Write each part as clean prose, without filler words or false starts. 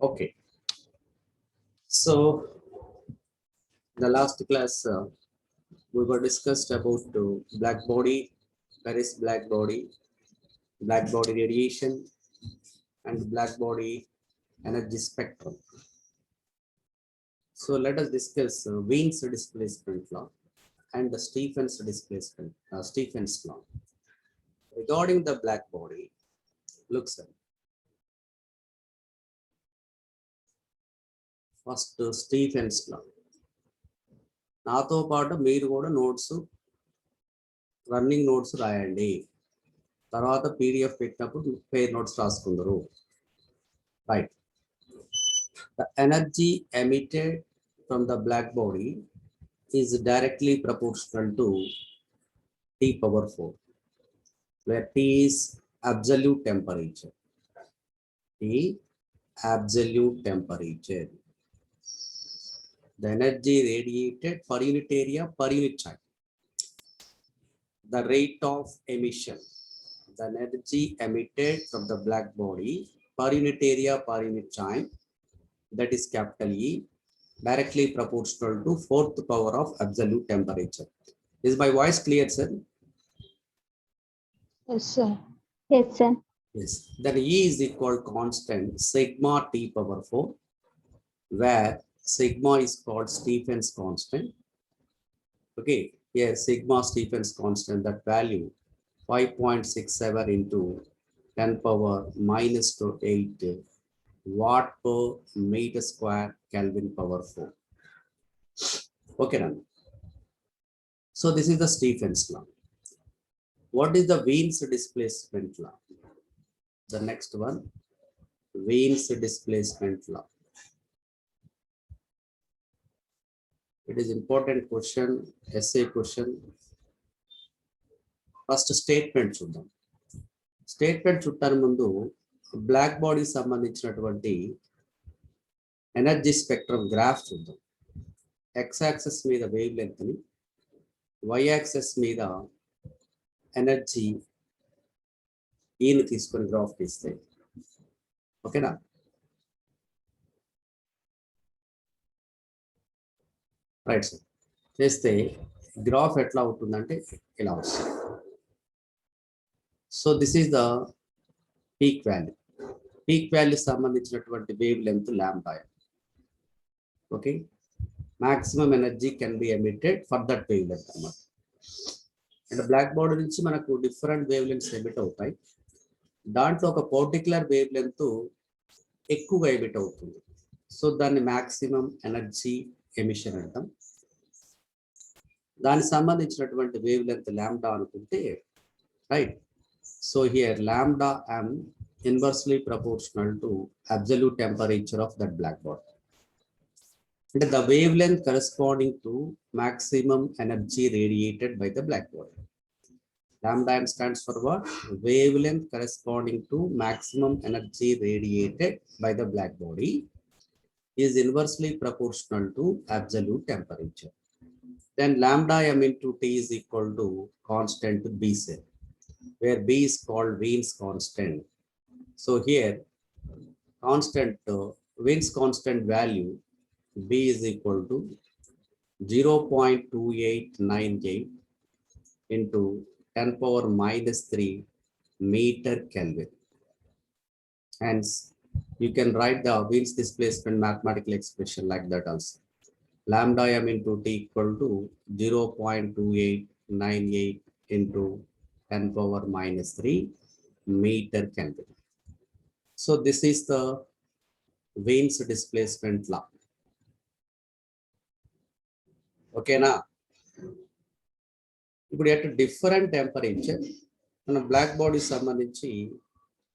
Okay, so the last class we were discussed about black body, Paris black body radiation, and black body energy spectrum. So let us discuss Wien's displacement law and the Stephen's law. Regarding the black body, look sir. First Stephen's law. నాతో పాటు మీరు కూడా notes running notes రాయండి. తర్వాత PDF పెట్టినప్పుడు పేర్ notes రాసుకుందరు. Right. The energy emitted from the black body is directly proportional to T power 4, where T is absolute temperature. T absolute temperature. The energy radiated per unit area per unit time. The rate of emission. The energy emitted from the black body per unit area per unit time, that is capital E, directly proportional to 4th power of absolute temperature. Is my voice clear, sir? Yes, sir. Yes, sir. Yes. Then E is equal constant sigma T power 4, where sigma is called Stephen's constant. Okay, here sigma Stephen's constant, that value 5.67 into 10 power minus 8 watt per meter square Kelvin power 4. Okay, then. So this is the Stephen's law. What is the Wien's displacement law? The next one, Wien's displacement law. It is important question, essay question. First statement చూద్దాం. Statement చుట్టాను ముందు black body సంబంధించినటువంటి energy spectrum graph చూద్దాం. X access మీద wave length ని, why access మీద energy ఈని తీసుకొని graph తీస్తే ఓకేనా. Right sir. చేస్తే గ్రాఫ్ ఎట్లా అవుతుందంటే ఇలా వస్తుంది. So this is the peak value. Peak value సంబంధించినటువంటి wavelength lambda. Okay, maximum energy can be emitted for that wavelength అన్నమాట. అండ్ బ్లాక్ బాడీ నుంచి మనకు డిఫరెంట్ వేవ్ లెంత్స్ ఎమిట్ అవుతాయి. దాంట్లో ఒక పర్టికులర్ వేవ్ లెంత్ ఎక్కువగా emit అవుతుంది. So దాన్ని మాక్సిమం ఎనర్జీ ఎమిషన్ అంటాం. దానికి సంబంధించినటువంటి వేవ్ లెంత్ లాంబ్డా అనుకుంటే right. So here lambda m inversely proportional to absolute temperature of that black body. And the wavelength corresponding to maximum energy radiated by the black body. Lambda m stands for what? Wavelength corresponding to maximum energy radiated by the black body is inversely proportional to absolute temperature. Then lambda m into T is equal to constant B cell, where B is called Wien's constant. So here constant Wien's constant value B is equal to 0.2898 into 10 power minus 3 meter Kelvin. Hence you can write the Wien's displacement mathematical expression like that also. Lambda m into T equal to 0.2898 into 10 power minus 3 meter Kelvin. So this is the Wien's displacement law. Okay na. ఇప్పుడు at different temperature మన black body సంబంధించి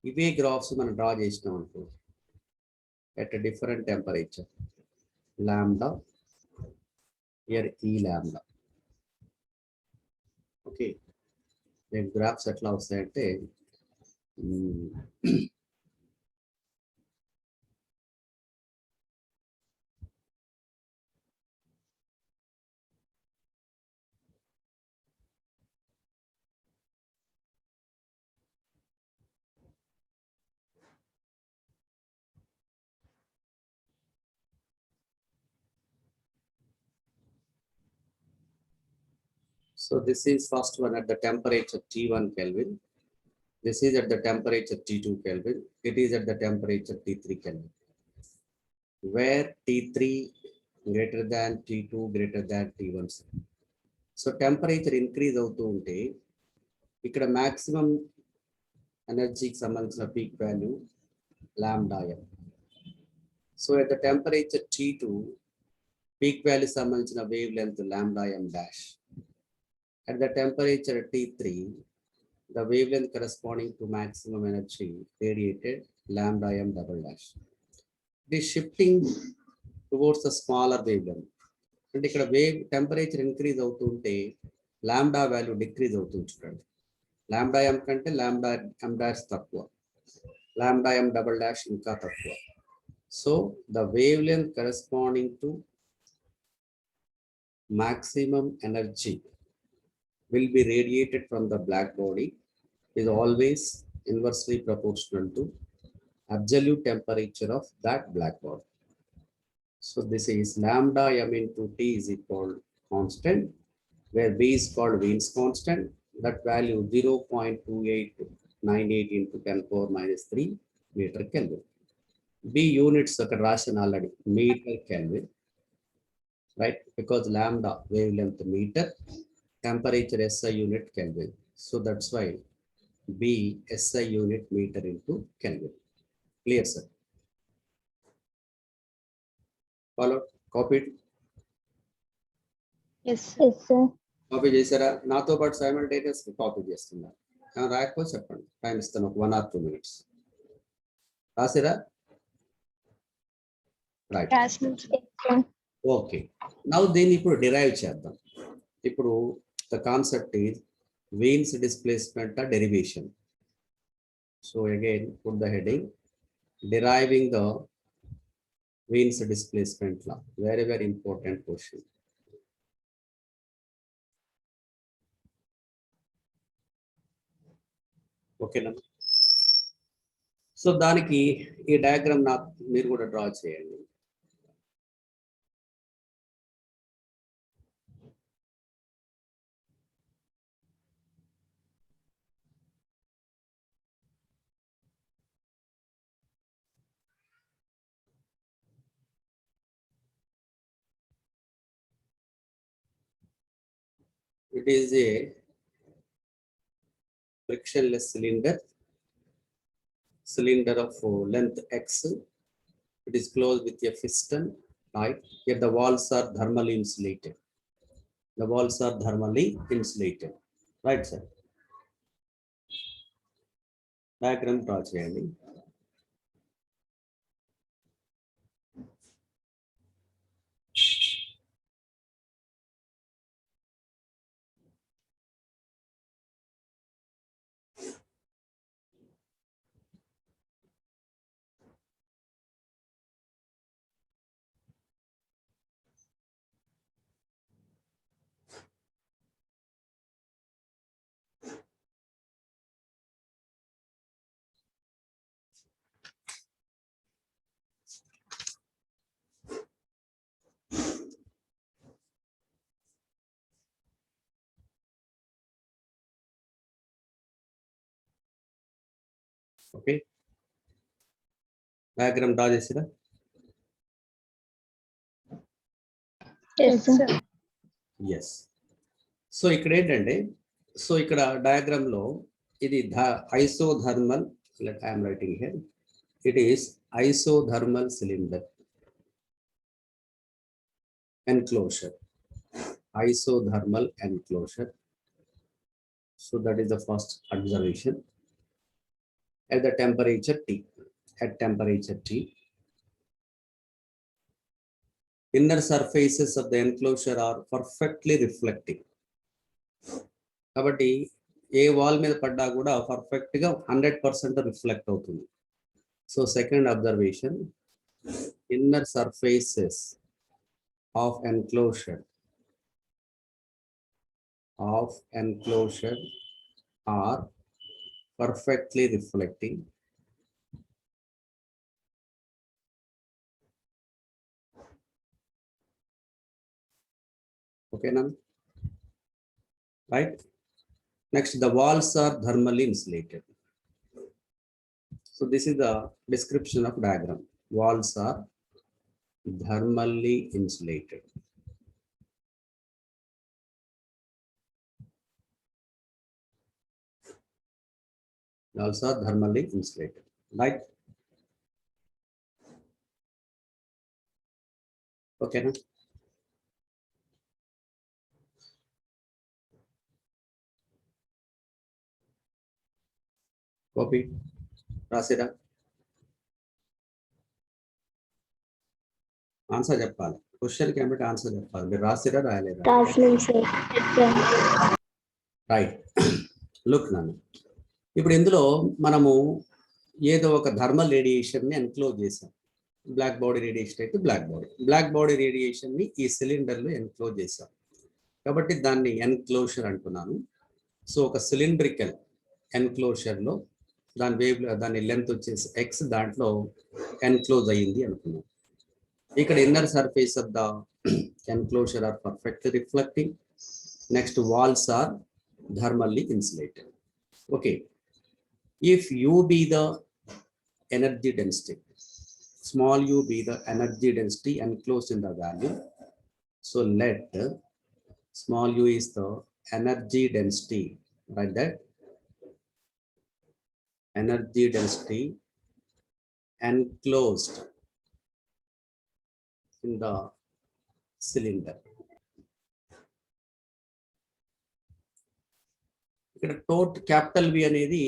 ఇవే graphs మనం draw చేసినాం అనుకో. At different temperature lambda, here ఈ lambda. Okay, నేను graphs ఎట్లా వస్తాయంటే So this is first one at the temperature T1 Kelvin. This is at the temperature T2 Kelvin. It is at the temperature T3 Kelvin. Where T3 greater than T2 greater than T1. So temperature increase అవుతూ ఉంటే ఇక్కడ maximum ఎనర్జీకి సంబంధించిన peak value lambda m. So at the temperature T2 peak value సంబంధించిన wavelength lambda m dash. At the temperature T3 the wavelength corresponding to maximum energy radiated lambda m double dash. It is shifting towards the smaller wavelength. అంటే ఇక్కడ wave temperature increase అవుతుంటే lambda value decrease అవుతుంది చూడండి. Lambda ఎం కంటే lambda ఎం dash తక్కువ, lambda ఎం double dash ఇంకా తక్కువ. So the wave length corresponding to maximum energy will be radiated from the black body is always inversely proportional to absolute temperature of that black body. So this is lambda m into T is equal constant, where B is called Wien's constant. That value 0.2898 into 10 power minus 3 meter Kelvin. B units are ration already meter Kelvin, right? Because lambda wavelength meter, temperature SI unit Kelvin. So that's why B SI unit meter into Kelvin. Clear, sir? Follow? Copied? Yes, sir. Copy చేశారా? నాతో పాటు simultaneous copy చేస్తున్నారు. రాయకపోతే చెప్పండి, time ఇస్తాను, ఒక 1 or 2 minutes. రాసిరా? Right. Yes, sir. Okay, now దీన్ని ఇప్పుడు డిరైవ్ చేద్దాం. ఇప్పుడు the concept is Wien's displacement derivation. So again put the heading deriving the Wien's displacement law. Very, very important question. Okay, na? So దానికి ఈ diagram నాకు మీరు కూడా డ్రా చేయండి. It is a frictionless cylinder of length x. It is closed with a piston, right? Yet the walls are thermally insulated. The walls are thermally insulated, right, sir? Diagram draw cheyandi. Okay, diagram draw chesira. Yes, sir. Yes. So ఇక్కడ ఏంటంటే, so ఇక్కడ diagram లో ఇది isothermal, let I'm writing here, it is isothermal cylinder enclosure, isothermal enclosure. So that is the first observation. At the temperature T, at temperature T, inner surfaces of the enclosure are perfectly reflecting. కాబట్టి ఏ wall మీద పడ్డా కూడా perfect గా 100% reflect అవుతుంది. So second observation, inner surfaces of enclosure are perfectly reflecting. ఓకేనా? right? Next, the walls are thermally insulated. So this is the description of diagram. Walls are thermally insulated. Walls are thermally insulated, right? Okay, na? Copy. రాసిరా answer చెప్పాలి. క్వశ్చన్కి ఏమిటి answer చెప్పాలి. మీరు రాసిరా రాయలేరా? రాసినాం సార్. ఎగ్జామ్. రైట్. లుక్ నన్ను ఇప్పుడు ఇందులో మనము ఏదో ఒక థర్మల్ రేడియేషన్ని ఎన్క్లోజ్ చేసాం. బ్లాక్ బాడీ రేడియేషన్ అయితే బ్లాక్ బాడీ రేడియేషన్ని ఈ సిలిండర్లో ఎన్క్లోజ్ చేసాం కాబట్టి దాన్ని ఎన్క్లోజర్ అంటున్నాను. సో ఒక సిలిండ్రికల్ ఎన్క్లోజర్లో దాని లెంత్ వచ్చేసి ఎక్స్, దాంట్లో ఎన్క్లోజ్ అయ్యింది అనుకున్నాం. ఇక్కడ inner surface of the enclosure are perfectly reflecting. Next walls are thermally insulated. Okay, if u be the energy density, small u be the energy density enclosed in the value, so let small u is the energy density, right? That energy density enclosed in the cylinder. ఇక్కడ capital V అనేది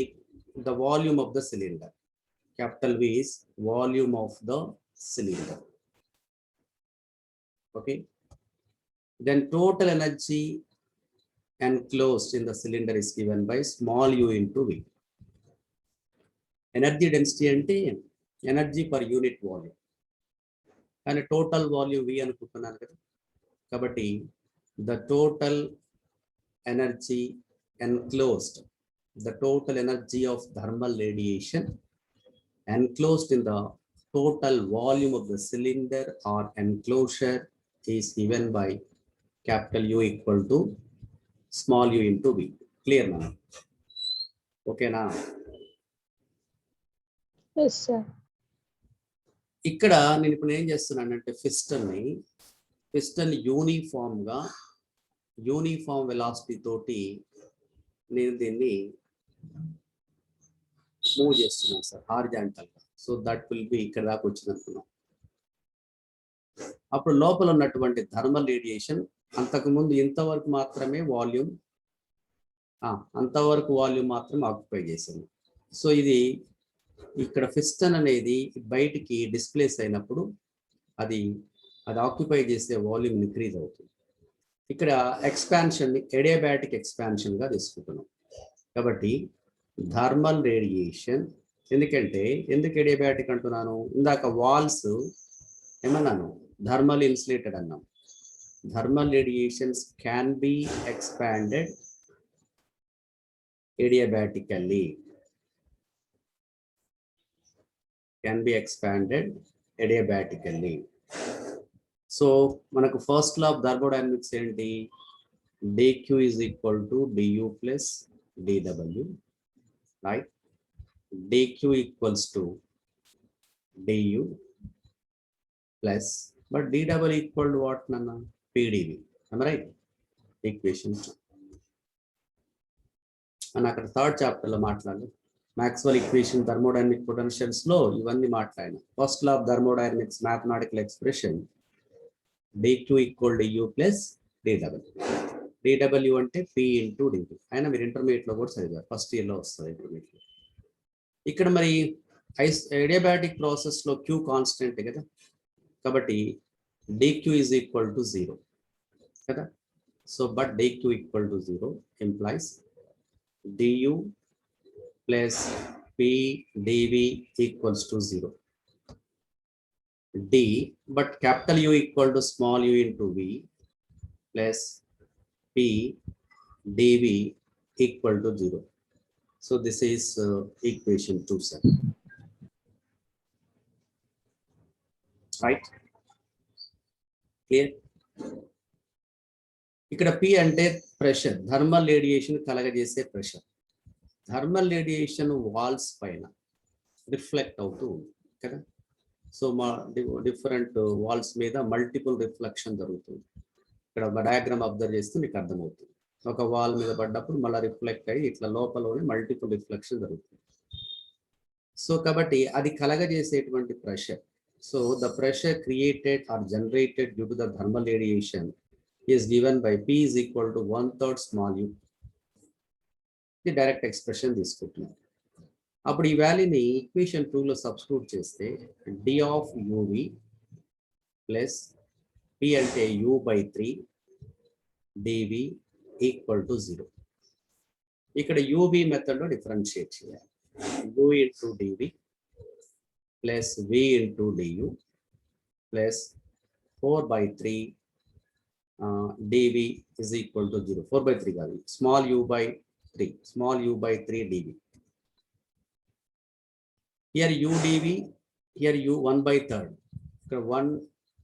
the volume of the cylinder. Capital V is volume of the cylinder. Okay. Then total energy enclosed in the cylinder is given by small u into V. Energy density ante energy per unit volume. And total volume V అనుకుంటున్నాను కదా. కాబట్టి the total energy enclosed, the total energy of thermal radiation enclosed in the total volume of the cylinder or enclosure is given by capital U equal to small u into V. Clear now? Okay na? Yes sir. ఇక్కడ నేను ఇప్పుడు ఏం చేస్తున్నానంటే piston uniform velocity తోటి నేను దీన్ని move చేస్తున్నాను sir horizontal గా. సో దట్ విల్ బి ఇక్కడ దాకా వచ్చింది అనుకున్నాం. అప్పుడు లోపల ఉన్నటువంటి థర్మల్ రేడియేషన్ అంతకుముందు ఇంతవరకు మాత్రమే వాల్యూమ్ మాత్రం ఆక్యుపై చేసింది. సో ఇది ఇక్కడ పిస్టన్ అనేది బయటికి డిస్ప్లేస్ అయినప్పుడు అది ఆక్యుపై చేసే వాల్యూమ్ ఇంక్రీజ్ అవుతుంది. ఇక్కడ ఎక్స్పాన్షన్ ఎడియాబాటిక్ ఎక్స్పాన్షన్ గా తీసుకుంటున్నాం. కాబట్టి థర్మల్ రేడియేషన్ ఎందుకు ఎడియాబాటిక్ అంటున్నాను? ఇందాక వాల్స్ ఏమన్నాను? థర్మల్ ఇన్సులేటెడ్ అన్నాం. Thermal radiations can be expanded adiabatically. So మనకు ఫస్ట్ లా ఆఫ్ థర్మోడైనమిక్స్ ఏంటి? dq is equal to du plus dw, right? dq equals to du plus, but dw equal to what nana? pdv. Am I right? Equation 2. అని అక్కడ third chapter లో మాట్లాడాలి. Maxwell equation thermodynamic potentials లో ఇవన్నీ మాట్లాడిన. First law of thermodynamics mathematical expression dq equal to u plus dw. dw అంటే p into dv. అయినా మీరు ఇంటర్మీడియట్ లో కూడా చదివారు, ఫస్ట్ ఇయర్ లో వస్తుంది ఇంటర్మీడియట్ లో. ఇక్కడ మరి అడియాబాటిక్ ప్రాసెస్ లో q కాన్స్టెంట్ కదా, కాబట్టి dq is equal to 0 కదా. So but dq equal to 0 implies du plus p dv equals to 0. D, but capital U equal to small u into V plus p dv equal to 0. So this is equation 2, sir. Right? Clear? ఇక్కడ P అంటే pressure, thermal radiation కలగజేసే pressure. Thermal radiation walls పైన reflect అవుతూ ఉంది కదా. So మా different walls మీద multiple reflection జరుగుతుంది. ఇక్కడ ఒక డయాగ్రామ్ అబ్జర్వ్ చేస్తే మీకు అర్థమవుతుంది. ఒక వాల్ మీద పడ్డప్పుడు మళ్ళీ రిఫ్లెక్ట్ అయ్యి ఇట్లా లోపలనే మల్టిపుల్ రిఫ్లెక్షన్ జరుగుతుంది. సో కాబట్టి అది కలగజేసేటువంటి pressure. So the pressure created or generated due to the thermal radiation is given by P is equal to 1/3 small u. ఇది డైరెక్ట్ ఎక్స్ప్రెషన్ తీసుకుంటున్నాం. అప్పుడు ఈ వాల్యూని ఈక్వేషన్ 2 లో సబ్స్టిట్యూట్ చేస్తే d of uv plus P అంటే u/3 dv ఈక్వల్ టు 0. ఇక్కడ uv method లో డిఫరెన్షియేట్ చేయాలి. u into dv plus v into du plus 4/3 dv is equal to 0. 4/3 కాదు, small u by 3 dv. Here u dv, here u 1/3. 1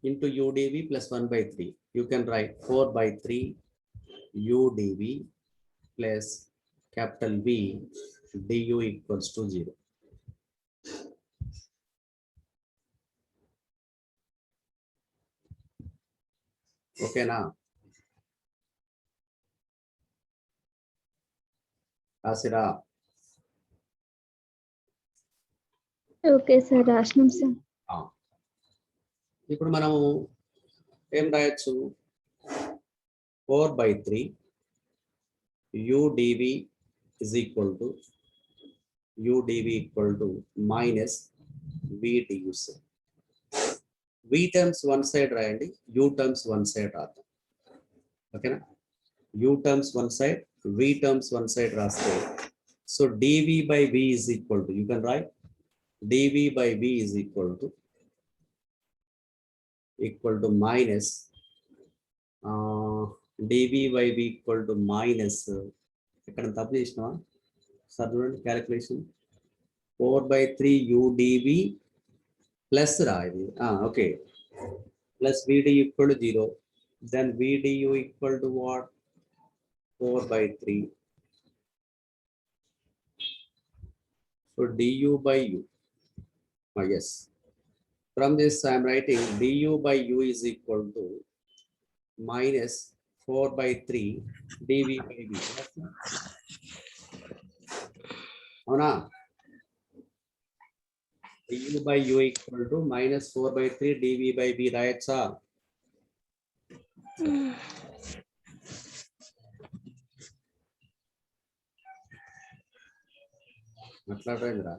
into u dv plus 1/3. You can write 4/3 u dv plus capital V du equals to 0. ఓకేనా? రాసిరా. Okay sir, రాసినాం sir. ఇప్పుడు మనము ఏం రాయొచ్చు? 4/3 u dv is equal to minus v du. v terms one side రాయండి, u terms one side రాద్దాం. ఓకేనా? u terms one side, v terms one side రాస్తే so dv by v is equal to, you can write dv by v is equal to minus dv by v equal to minus, ఇక్కడ తప్పు చేసినావా sir? చూడండి calculation. 4/3 u dv plus రా ఇది. Okay, plus vd equal to 0. then vdu equal to what? 4/3. so du by u. Yes, from this I am writing du by u is equal to minus 4/3 dv by v. అవునా? du by u equal to minus 4/3 dv by v రాయచ్చా? మాట్లాడరా?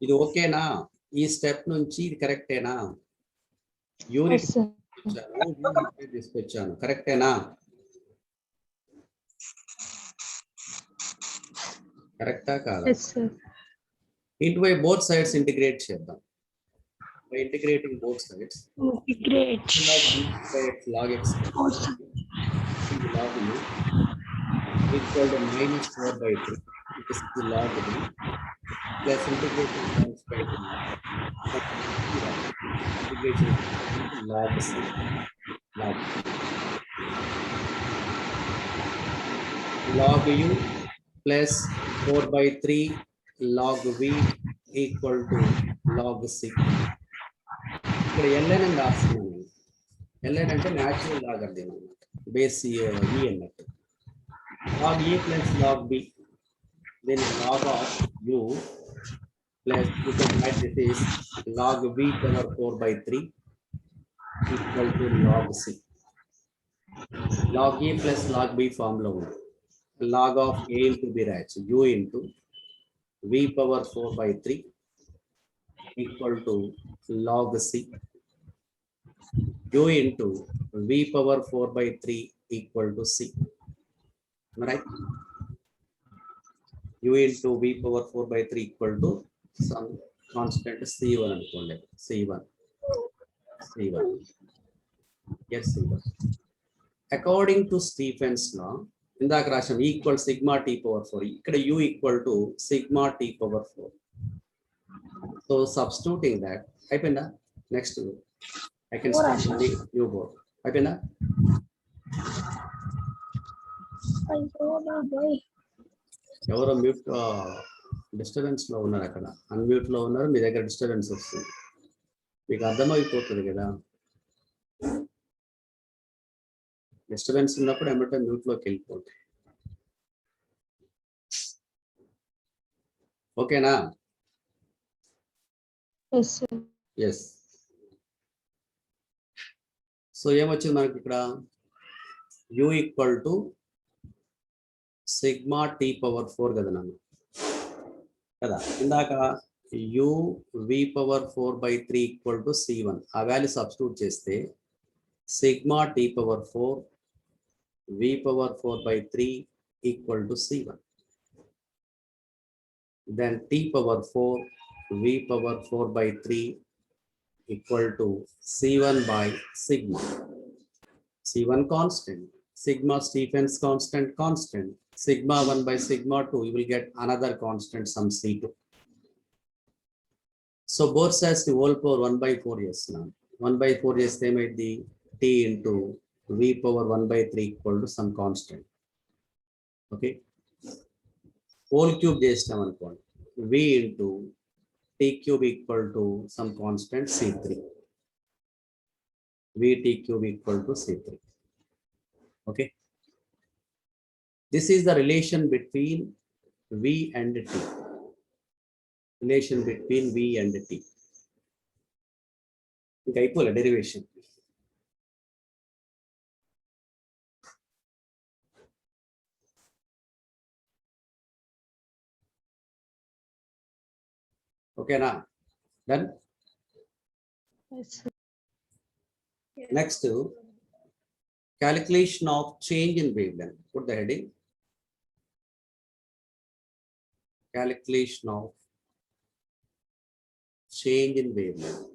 ఇది ఓకేనా? ఈ step నుంచి ఇది కరెక్టేనా? Unit తీసుకొచ్చాను, కరెక్టేనా? కరెక్టా కాదా? ఇటువై బోత్ సైడ్స్ ఇంటిగ్రేట్ చేద్దాం. By integrating both sides, great. log x log u equal to minus 4/3. This is the log u plus integration times by integration log c log u plus 4/3 log v equal to log c. ఇక్కడ ln అని రాస్తున్నాను. ln అంటే natural log అది అన్నమాట, base e అన్నట్టు. log e plus log b, then log of u plus you can write this is log v power 4/3 equal to log c. log e plus log b form లో ఉంది. log of a into b రాయొచ్చు, u into v power 4/3 equal to log c. u into v power 4/3 equal to c. Am I right? u into v power 4/3 equal to some constant c1 అనుకోండి. c1. Yes, c1. According to Stephen's law, ఇందాక రాసాం equal sigma t power 4. ఇక్కడ u equal to sigma t power 4. So substituting that, అయిపోయిందా? Next I can start the new board. అయిపోయిందా? ఎవరో mute disturbance లో ఉన్నారు, అక్కడ అన్మ్యూట్ లో ఉన్నారు, మీ దగ్గర డిస్టర్బెన్స్ వస్తుంది. మీకు అర్థమైపోతుంది కదా, డిస్టర్బెన్స్ ఉన్నప్పుడు ఏమంటే మ్యూట్ లోకి వెళ్ళిపోతుంది. ఓకేనా? ఎస్. సో ఏమొచ్చింది మనకి ఇక్కడ, u equal to sigma T power 4 కదా నన్ను కదా, ఇందాక u v power 4/3 equal to c1, ఆ వాల్యూ సబ్స్టిట్యూట్ చేస్తే sigma T power 4 v power 4/3 equal to c1, then t power 4 v power 4/3 equal to c1 by sigma. c1 constant, sigma Stefan's constant, sigma 1 by sigma 2, you will get another constant, some c2. So both sides the whole power 1/4, yes now 1/4 yes, they made the t into v power 1/3 equal to some constant. Okay, whole cube just now v into t cube equal to some constant c3, vt cube equal to c3. Okay, this is the relation between v and t, relation between v and t. Okay, equal derivation. Okay, now done. Next, calculation of change in wavelength. Put the heading. Calculation of change in wavelength.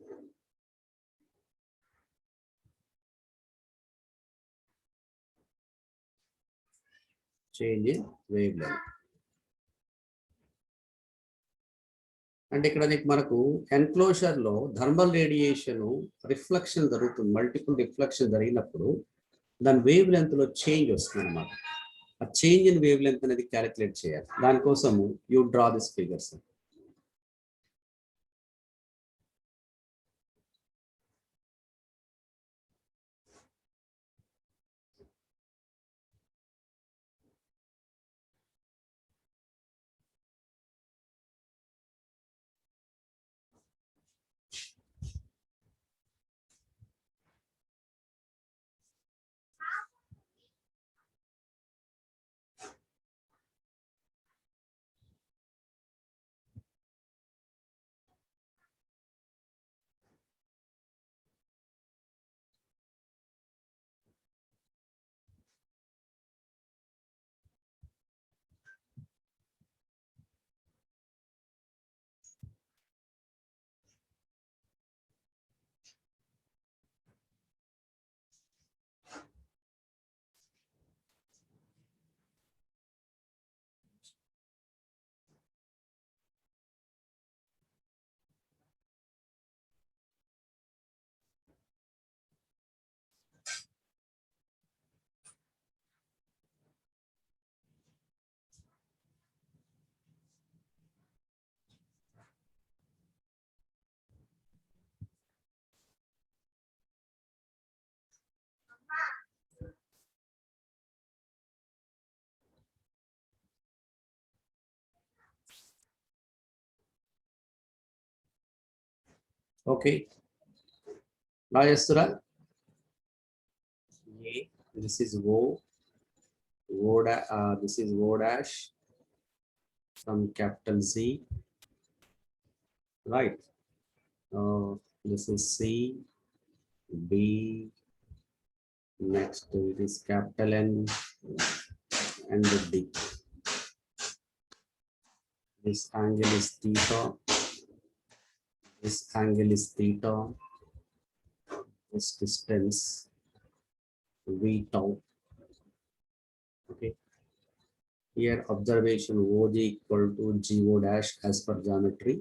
Change in wavelength. అంటే ఇక్కడ మనకు enclosure లో thermal radiation reflection జరుగుతుంది, multiple reflection జరిగినప్పుడు దాని wave length లో change వస్తుంది అన్నమాట. ఆ చేంజ్ ఇన్ వేవ్ లెంత్ అనేది క్యాలిక్యులేట్ చేయాలి. దానికోసం you draw this figures. Okay, Rajeshwara, this is O, this is O dash from capital Z, right? This is C, B, next it is capital N and the D. This angle is theta, this angle is theta, this distance v tau. Okay, here observation OG equal to GO dash as per geometry,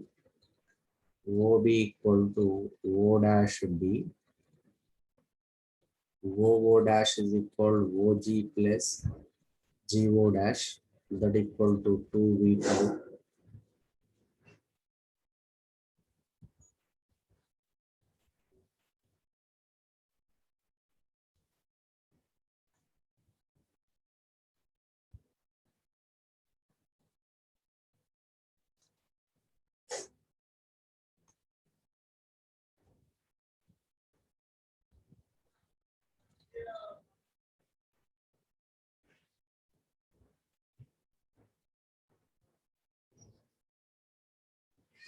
OB equal to O dash B, OO dash is equal to OG plus GO dash that equal to 2V tau.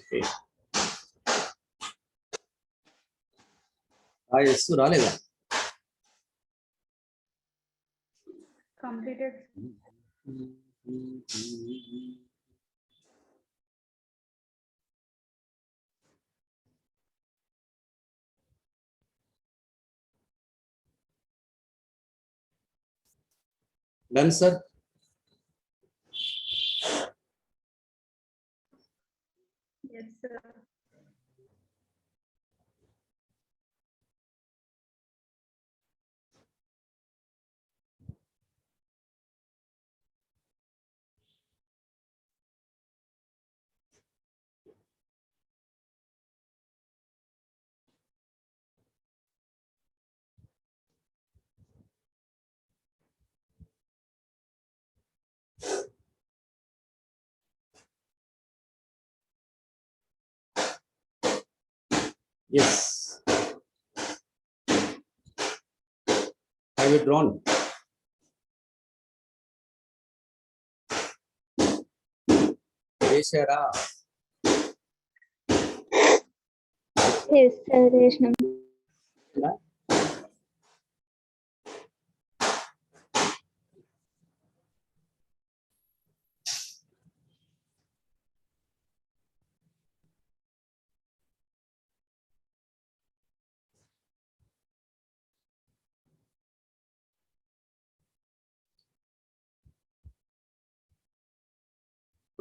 Okay. Yes, రాలేదా? Completed. Done, sir. Yes, sir. Yes. Have you drawn? చేశారా? Yes, sir. Resham.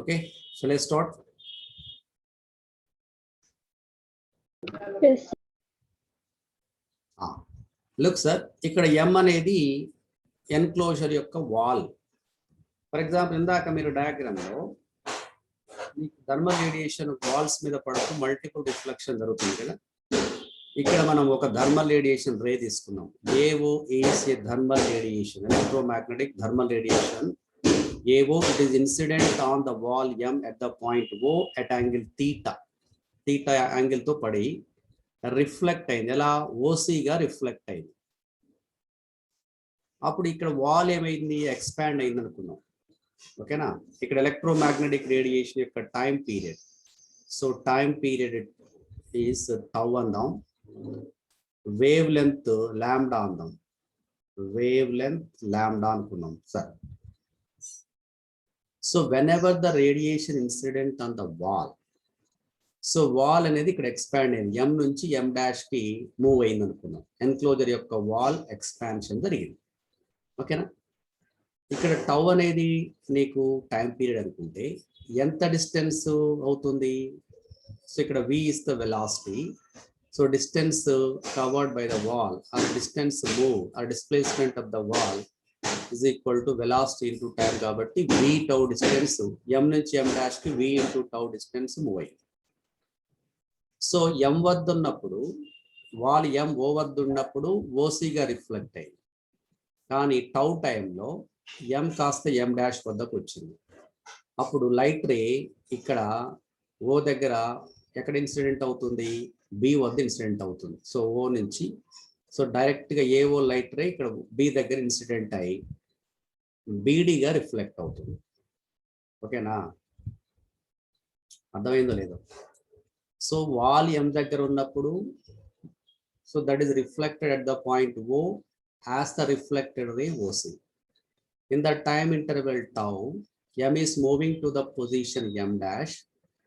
Okay, shall I start? Yes. Look sir, ఇక్కడ M అనేది enclosure యొక్క wall. For example ఇందాక మీరు diagram లో మీకు thermal radiation walls మీద పడుతూ మల్టిపుల్ రిఫ్లెక్షన్ జరుగుతుంది కదా. ఇక్కడ మనం ఒక థర్మల్ రేడియేషన్ రే తీసుకున్నాం. AO is a thermal radiation, electromagnetic thermal radiation. AO, it is incident on the wall M at the point O at angle theta. Theta angle తో పడి రిఫ్లెక్ట్ అయింది. ఎలా? ఓసీగా రిఫ్లెక్ట్ అయింది. అప్పుడు ఇక్కడ వాల్ ఏమైంది? ఎక్స్పాండ్ అయింది అనుకున్నాం. ఓకేనా? ఇక్కడ ఎలక్ట్రోమాగ్నెటిక్ రేడియేషన్ యొక్క time period. So time period is tau అందాం. వేవ్ లెంత్ లాంబ్డా అందాం. వేవ్ లెంత్ లాంబ్డా అనుకున్నాం sir. So whenever the radiation incident on the wall, so wall అనేది ఇక్కడ ఎక్స్పాండ్ అయింది. M నుంచి M డాష్ కి move అయింది అనుకున్నాం. ఎన్క్లోజర్ యొక్క వాల్ ఎక్స్పాన్షన్ జరిగింది. ఓకేనా? ఇక్కడ టౌ అనేది నీకు టైం పీరియడ్ అనుకుంటే ఎంత డిస్టెన్స్ అవుతుంది? సో ఇక్కడ V is the velocity. So distance covered by the wall or distance move or displacement of the wall is equal to velocity into time. కాబట్టి V tau డిస్టెన్స్ M నుంచి M dash కి V into tau distance move అయింది. So M వద్ద ఉన్నప్పుడు wall M O వద్ద ఉన్నప్పుడు ఓసీగా reflect అయింది. కానీ టౌ టైంలో M కాస్త M డాష్ వద్దకు వచ్చింది. అప్పుడు లైట్ రే ఇక్కడ O దగ్గర ఎక్కడ ఇన్సిడెంట్ అవుతుంది? B వద్ద ఇన్సిడెంట్ అవుతుంది. సో O నుంచి సో డైరెక్ట్గా AO లైట్ రే ఇక్కడ B దగ్గర ఇన్సిడెంట్ అయ్యి BDగా రిఫ్లెక్ట్ అవుతుంది. ఓకేనా? అర్థమైందో లేదో? సో వాల్ M దగ్గర ఉన్నప్పుడు so that is reflected at the point O as the reflected ray OC. In the time interval tau, M is moving to the position M dash,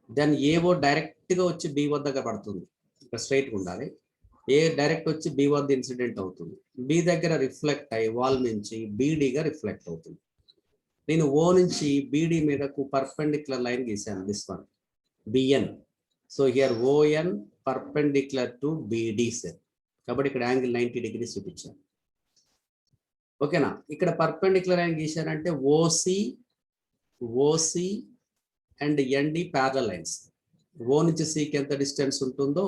then AO direct గా వచ్చి B వద్దగా పడుతుంది. ఇక్కడ straight ఉండాలి. A direct వచ్చి B వద్ద incident అవుతుంది. B దగ్గర రిఫ్లెక్ట్ అయ్యి వాల్ నుంచి BDగా రిఫ్లెక్ట్ అవుతుంది. నేను O నుంచి BD మీదకు పర్పెండిక్యులర్ లైన్ గీసాను, this one BN. So here ON perpendicular to BD సెల్. కాబట్టి ఇక్కడ యాంగిల్ 90 degrees చూపించాను. ఓకేనా? ఇక్కడ పర్పెండిక్యులర్ లైన్ గీశారంటే OC and ND parallel lines. O నుంచి సికి ఎంత డిస్టెన్స్ ఉంటుందో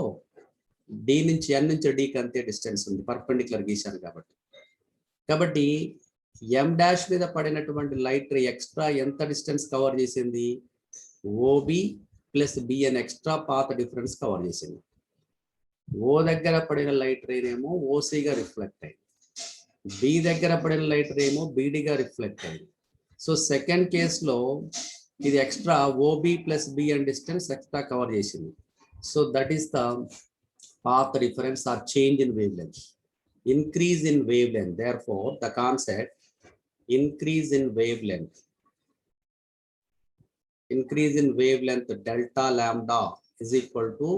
డి నుంచి ఎన్ నుంచి డికి అంతే డిస్టెన్స్ ఉంది, పర్పెండిక్యులర్ గీశాను కాబట్టి. కాబట్టి ఎం డాష్ మీద పడినటువంటి లైట్ రే ఎక్స్ట్రా ఎంత డిస్టెన్స్ కవర్ చేసింది? OB plus BN extra path difference cover చేసింది. ఓ దగ్గర పడిన లైట్ రే ఏమో ఓసిగా రిఫ్లెక్ట్ అయింది, బి దగ్గర పడిన లైట్ రే ఏమో బీడీగా రిఫ్లెక్ట్ అయింది. సో సెకండ్ కేసులో ఇది extra OB plus BN distance extra cover చేసింది. So that is the path difference or change in wavelength, increase in wavelength. Therefore, the concept increase in wavelength delta lambda is equal to,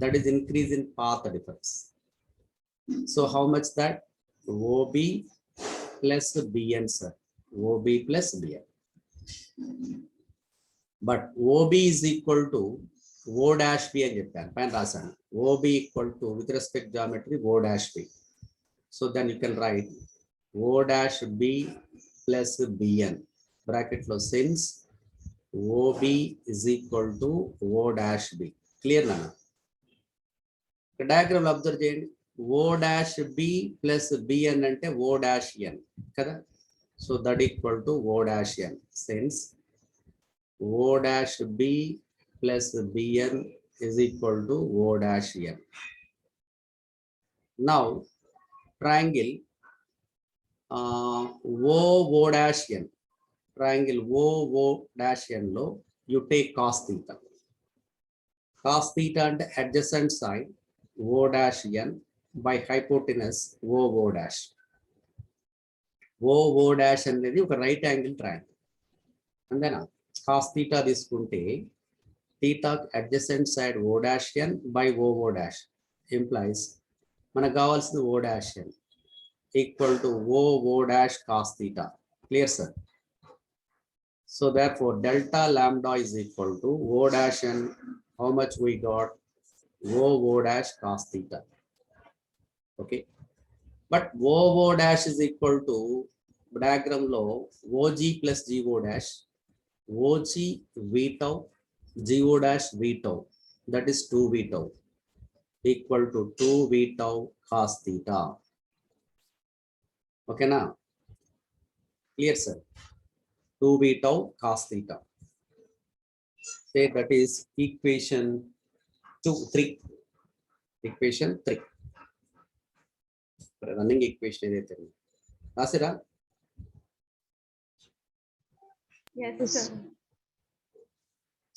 that is increase in path difference. So how much that? OB plus BN, sir. OB plus BN. But OB is equal to O dash B అని చెప్పాను, పైన రాశాను. OB equal to, with respect geometry, O dash B. So then you can write O dash B plus BN bracket లో, since OB is equal to O dash B. Clear na? Diagram లో observe చేయండి. O dash B plus BN అంటే O dash N కదా. So that equal to O dash N, since O dash B plus Bn is equal to O dash N. Now triangle O dash N, triangle O dash N lo you take cos theta. Cos theta and adjacent side O dash N by hypotenuse O dash. O dash అనేది ఒక right angle triangle. అంతేనా? cos theta తీసుకుంటే theta adjacent side O dash N by O dash implies మనకు కావాల్సింది O dash N equal to O dash cos theta. Clear, sir? So therefore delta lambda is equal to O dash N. How much we got? O dash cos theta. Okay, but O dash is equal to, diagram లో OG plus GO dash, OG V tau, GO dash V tau, that is 2V tau equal to 2V tau cos theta. Okay now? Clear, sir? 2V tau cos theta. Say that is equation 3. Equation 3. Running equation ఏదైతే రాసిరా? Yes, sir.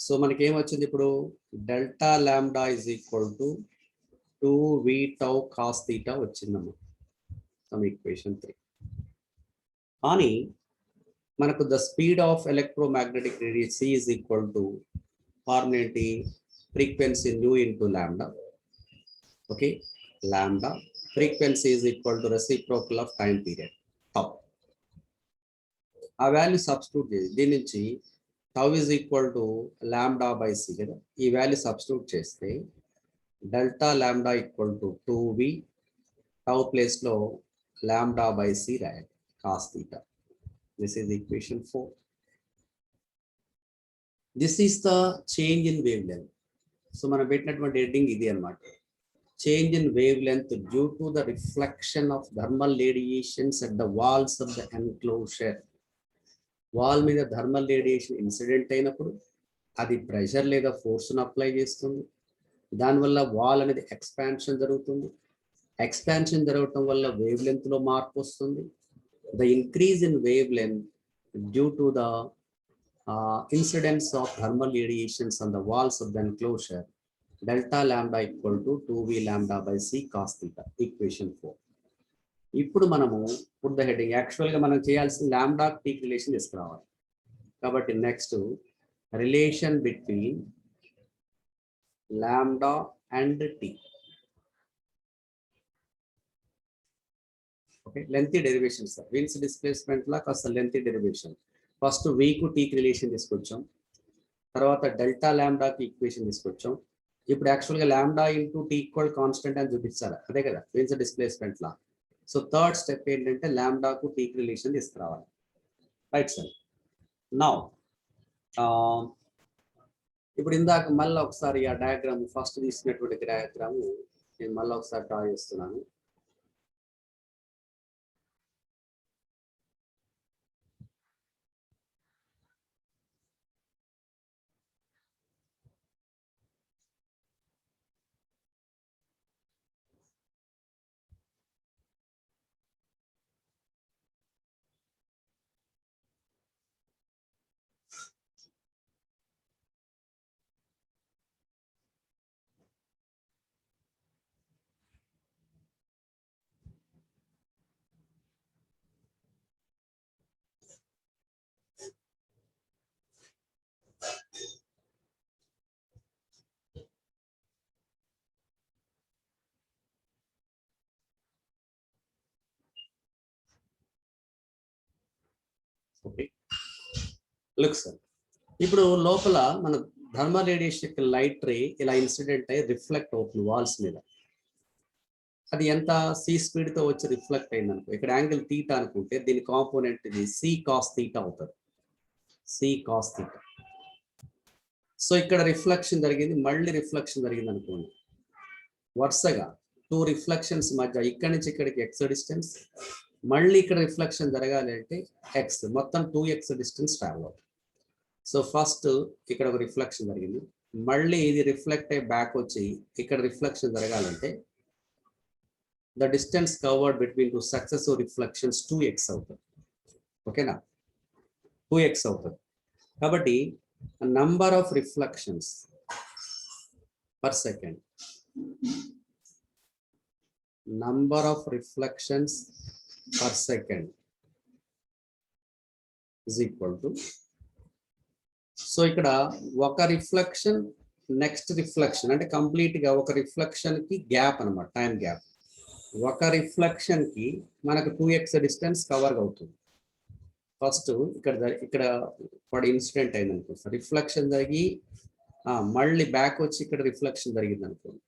So మనకి ఏమొచ్చింది ఇప్పుడు? Delta lambda is equal to 2V tau cos theta వచ్చిందమ్మా, some equation 3. కానీ మనకు the speed of electromagnetic radiation C is equal to formula ఏంటి? Frequency nu into lambda. Okay, lambda frequency is equal to reciprocal of time period tau. ఆ value substitute చేసి దీని నుంచి tau is equal to lambda by C కదా, ఈ value substitute చేస్తే delta lambda equal to 2V, tau place లో lambda by C రాయాలి, cos theta. This is equation 4. This is the change in wavelength. So మనం పెట్టినటువంటి heading ఇది అన్నమాట. Change in wavelength due to the reflection of thermal radiations at the walls of the enclosure. Wall మీద thermal radiation incident అయినప్పుడు అది pressure లేదా ఫోర్స్ను apply చేస్తుంది. దానివల్ల వాల్ అనేది ఎక్స్పాన్షన్ జరుగుతుంది. ఎక్స్పాన్షన్ జరగటం వల్ల వేవ్ లెంత్లో మార్పు వస్తుంది. The increase in wave length due to the incidence of thermal radiations on the walls of the enclosure, delta lambda equal to 2V lambda by C cos theta. Equation 4. ఇప్పుడు మనము put the heading, యాక్చువల్గా మనం చేయాల్సిన lambda tea relation తీసుకురావాలి. కాబట్టి next relation between lambda and T. Okay, lengthy derivation sir. Wien's displacement law కాస్త lengthy derivation. First వీకు టీకి రిలేషన్ తీసుకొచ్చాం, తర్వాత డెల్టా లాంబ్డాకి ఈక్వేషన్ తీసుకొచ్చాం. ఇప్పుడు యాక్చువల్గా lambda into T equal constant అని చూపించాలి, అదే కదా Wien's displacement law. So third step ఏంటంటే లాంబ్డాకు టీకి రిలేషన్ తీసుకురావాలి. Right sir. నౌ ఇప్పుడు ఇందాక మళ్ళీ ఒకసారి ఆ డయాగ్రామ్ ఫస్ట్ తీసినటువంటి డయాగ్రామ్ నేను మళ్ళీ ఒకసారి డ్రా చేస్తున్నాను. Okay, look sir. ఇప్పుడు లోపల మన థర్మల్ రేడియేషన్ లైట్ రే ఇలా ఇన్సిడెంట్ అయ్యి రిఫ్లెక్ట్ అవుతుంది వాల్స్ మీద. అది ఎంత సి స్పీడ్ తో వచ్చి రిఫ్లెక్ట్ అయింది అనుకో, ఇక్కడ యాంగిల్ తీటా అనుకుంటే దీని కాంపోనెంట్ ఇది సి కాస్ తీటా అవుతుంది. C cos theta. సో ఇక్కడ రిఫ్లెక్షన్ జరిగింది, మళ్ళీ రిఫ్లెక్షన్ జరిగింది అనుకోండి. వరుసగా 2 రిఫ్లెక్షన్స్ మధ్య ఇక్కడి నుంచి ఇక్కడికి ఎక్స్ డిస్టెన్స్, మళ్ళీ ఇక్కడ రిఫ్లెక్షన్ జరగాలి అంటే ఎక్స్, మొత్తం 2x డిస్టెన్స్ ట్రావెల్ అవుతుంది. సో ఫస్ట్ ఇక్కడ ఒక రిఫ్లెక్షన్ జరిగింది, మళ్ళీ ఇది రిఫ్లెక్ట్ అయ్యి బ్యాక్ వచ్చి ఇక్కడ రిఫ్లెక్షన్ జరగాలంటే the distance covered between 2 successive reflections 2x అవుతుంది. ఓకేనా, 2x అవుతుంది. కాబట్టి number of reflections per second, number of reflections per second is equal to, so ఇక్కడ ఒక రిఫ్లెక్షన్ నెక్స్ట్ రిఫ్లెక్షన్ అంటే కంప్లీట్ గా ఒక రిఫ్లెక్షన్ కి గ్యాప్ అన్నమాట, టైం గ్యాప్. ఒక రిఫ్లెక్షన్ కి మనకు 2x డిస్టెన్స్ కవర్ అవుతుంది. ఫస్ట్ ఇక్కడ వాడు ఇన్సిడెంట్ అయింది అనుకో, రిఫ్లెక్షన్ జరిగి మళ్ళీ బ్యాక్ వచ్చి ఇక్కడ రిఫ్లెక్షన్ జరిగింది అనుకోండి.